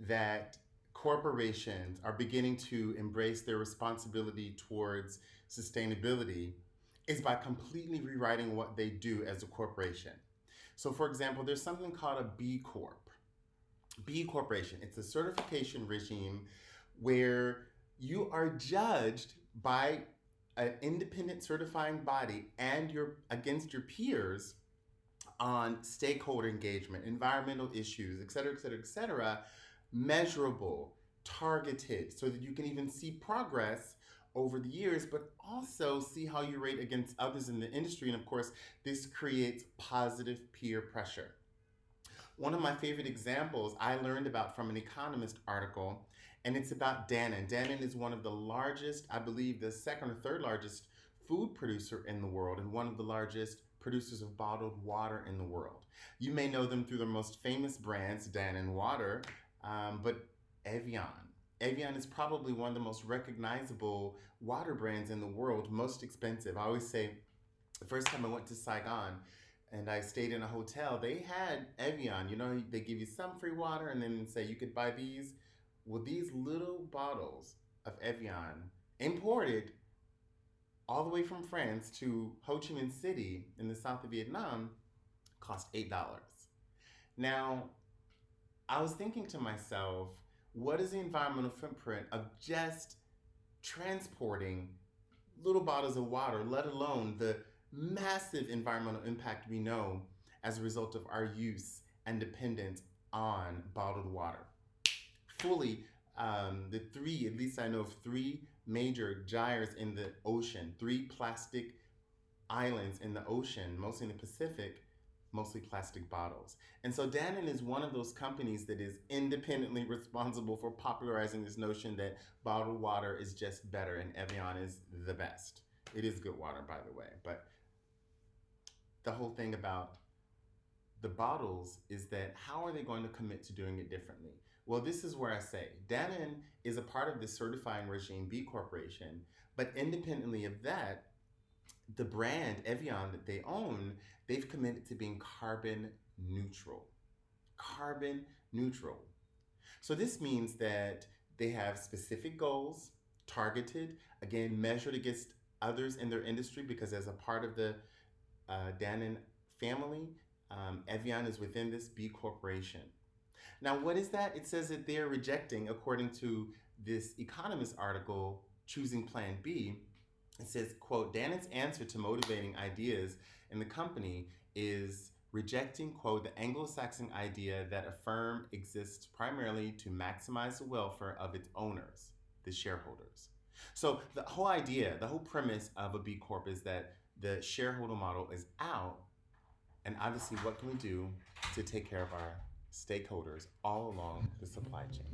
that corporations are beginning to embrace their responsibility towards sustainability is by completely rewriting what they do as a corporation. So, for example, there's something called a B Corp. B Corporation. It's a certification regime where you are judged by an independent certifying body and your against your peers on stakeholder engagement, environmental issues, et cetera, et cetera, et cetera, measurable, targeted, so that you can even see progress over the years, but also see how you rate against others in the industry. And of course, this creates positive peer pressure. One of my favorite examples I learned about from an Economist article, and it's about Danone. Danone is one of the largest, I believe the second or third largest food producer in the world, and one of the largest producers of bottled water in the world. You may know them through their most famous brands, Danone Water, but Evian. Evian is probably one of the most recognizable water brands in the world, most expensive. I always say, the first time I went to Saigon and I stayed in a hotel, they had Evian. You know, they give you some free water and then say you could buy these. Well, these little bottles of Evian, imported all the way from France to Ho Chi Minh City in the south of Vietnam, cost $8. Now, I was thinking to myself, what is the environmental footprint of just transporting little bottles of water, let alone the massive environmental impact we know as a result of our use and dependence on bottled water? Fully, the three, at least I know of three major gyres in the ocean, three plastic islands in the ocean, mostly in the Pacific, mostly plastic bottles. And so Danone is one of those companies that is independently responsible for popularizing this notion that bottled water is just better and Evian is the best. It is good water, by the way, but the whole thing about the bottles is that how are they going to commit to doing it differently? Well, this is where I say Danone is a part of the certifying regime, B Corporation, but independently of that, the brand Evian that they own, they've committed to being carbon neutral. Carbon neutral. So this means that they have specific goals, targeted, again, measured against others in their industry, because as a part of the Danone family, Evian is within this B Corporation. Now, what is that? It says that they're rejecting, according to this Economist article, choosing Plan B. It says, quote, Danone's answer to motivating ideas in the company is rejecting, quote, the Anglo-Saxon idea that a firm exists primarily to maximize the welfare of its owners, the shareholders. So the whole idea, the whole premise of a B Corp is that the shareholder model is out, and obviously what can we do to take care of our stakeholders all along the supply chain?